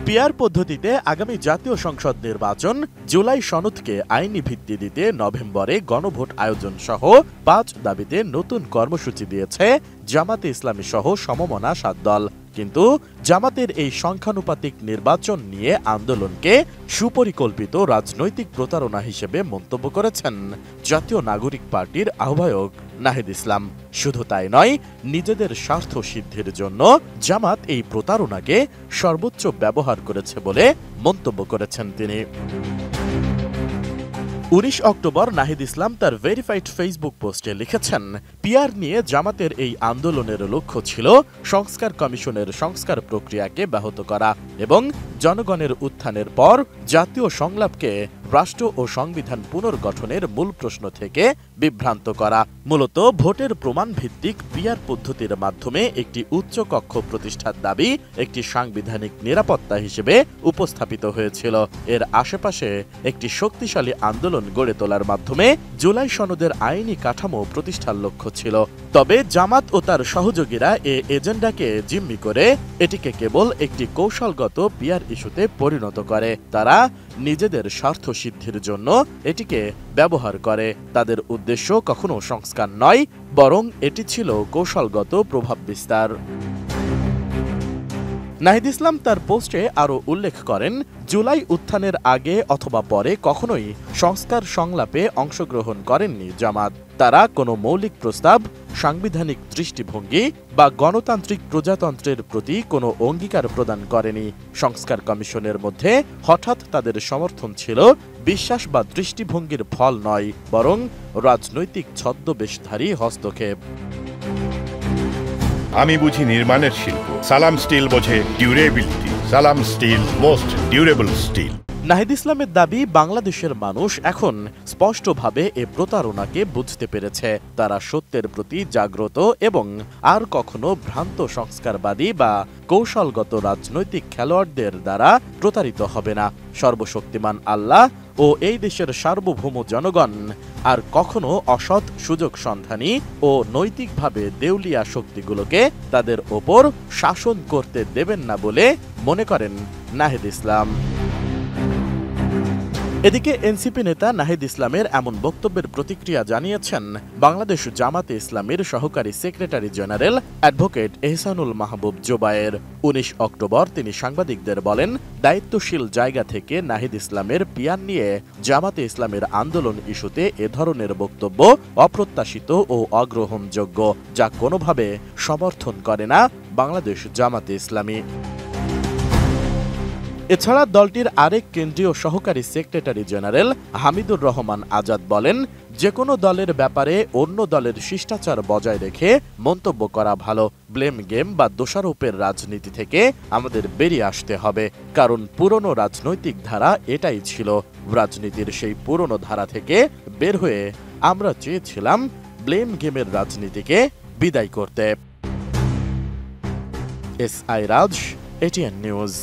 PR পদ্ধতিতে আগামী জাতীয় সংসদ নির্বাচন, জুলাই সনদকে আইনি ভিত্তি দিতে নভেম্বরে গণভোট আয়োজন সহ ৫ দাবিতে নতুন কর্মসূচি দিয়েছে জামাতে ইসলামী সহ সমমনা ৭ দল। কিন্তু জামাতের এই সংখ্যানুপাতিক নির্বাচন নিয়ে আন্দোলনকে সুপরিকল্পিত রাজনৈতিক প্রতারণা হিসেবে মন্তব্য করেছেন জাতীয় নাগরিক পার্টির আহ্বায়ক নাহিদ ইসলাম। শুধু তাই নয়, নিজেদের স্বার্থ সিদ্ধির জন্য জামাত এই প্রতারণাকে সর্বোচ্চ ব্যবহার করেছে বলে মন্তব্য করেছেন তিনি। ১৯ অক্টোবর নাহিদ ইসলাম তার ভেরিফাইড ফেসবুক পোস্টে লিখেছেন, পিআর নিয়ে জামাতের এই আন্দোলনের লক্ষ্য ছিল সংস্কার কমিশনের সংস্কার প্রক্রিয়াকে ব্যাহত করা এবং জনগণের উত্থানের পর জাতীয় সংলাপকে রাষ্ট্র ও সংবিধান পুনর্গঠনের মূল প্রশ্ন থেকে বিভ্রান্ত করা। মূলত ভোটের প্রমাণ ভিত্তিক পিআর পদ্ধতির মাধ্যমে একটি উচ্চ কক্ষ প্রতিষ্ঠার দাবি একটি সাংবিধানিক নিরাপত্তা হিসেবে উপস্থাপিত হয়েছিল। এর আশেপাশে একটি শক্তিশালী আন্দোলন গড়ে তোলার মাধ্যমে জুলাই সনদের আইনি কাঠামো প্রতিষ্ঠার লক্ষ্য ছিল। তবে জামাত ও তার সহযোগীরা এ এজেন্ডাকে জিম্মি করে এটিকে কেবল একটি কৌশলগত পিআর ইস্যুতে পরিণত করে। তারা নিজেদের স্বার্থ সিদ্ধির জন্য এটিকে ব্যবহার করে। তাদের উদ্দেশ্য কখনো সংস্কার নয়, বরং এটি ছিল কৌশলগত প্রভাব বিস্তার। নাহিদ ইসলাম তার পোস্টে আরও উল্লেখ করেন, জুলাই উত্থানের আগে অথবা পরে কখনোই সংস্কার সংলাপে অংশগ্রহণ করেননি জামাত। তারা কোনো মৌলিক প্রস্তাব, সাংবিধানিক দৃষ্টিভঙ্গি বা গণতান্ত্রিক প্রজাতন্ত্রের প্রতি কোনো অঙ্গীকার প্রদান করেনি। সংস্কার কমিশনের মধ্যে হঠাৎ তাদের সমর্থন ছিল বিশ্বাস বা দৃষ্টিভঙ্গির ফল নয়, বরং রাজনৈতিক ছদ্মবেশধারী হস্তক্ষেপ। আমি বুঝি নির্মাণের শিল্প, সালাম স্টিল বোঝে durability. Salam steel, most durable steel. Nahid ইসলামের দাবি, বাংলাদেশের মানুষ এখন স্পষ্টভাবে এ প্রতারণাকে বুঝতে পেরেছে। তারা সত্যের প্রতি জাগ্রত এবং আর কখনো ভ্রান্ত সংস্কারবাদী বা কৌশলগত রাজনৈতিক খেলোয়াড়দের দ্বারা প্রতারিত হবে না। সর্বশক্তিমান আল্লাহ ও এই দেশের সার্বভৌম জনগণ আর কখনো অসৎ সুযোগ সন্ধানী ও নৈতিকভাবে দেউলিয়া শক্তিগুলোকে তাদের ওপর শাসন করতে দেবেন না বলে মনে করেন নাহিদ ইসলাম। এদিকে এনসিপি নেতা নাহিদ ইসলামের এমন বক্তব্যের প্রতিক্রিয়া জানিয়েছেন বাংলাদেশ জামাতে ইসলামীর সহকারী সেক্রেটারি জেনারেল অ্যাডভোকেট এহসানুল মাহবুব জোবায়ের। ১৯ অক্টোবর তিনি সাংবাদিকদের বলেন, দায়িত্বশীল জায়গা থেকে নাহিদ ইসলামের পিআর নিয়ে জামাতে ইসলামের আন্দোলন ইস্যুতে এ ধরনের বক্তব্য অপ্রত্যাশিত ও অগ্রহণযোগ্য, যা কোনোভাবে সমর্থন করে না বাংলাদেশ জামাতে ইসলামী। এছাড়া দলটির আরেক কেন্দ্রীয় সহকারী সেক্রেটারি জেনারেল হামিদুর রহমান আজাদ বলেন, যে কোনো দলের ব্যাপারে অন্য দলের শিষ্টাচার বজায় রেখে মন্তব্য করা ভালো। ব্লেম গেম বা দোষারোপের রাজনীতি থেকে আমাদের বেরিয়ে আসতে হবে, কারণ পুরনো রাজনৈতিক ধারা এটাই ছিল। রাজনীতির সেই পুরনো ধারা থেকে বের হয়ে আমরা চেয়েছিলাম ব্লেম গেমের রাজনীতিকে বিদায় করতে। এসআই রাজ, এটিএন নিউজ।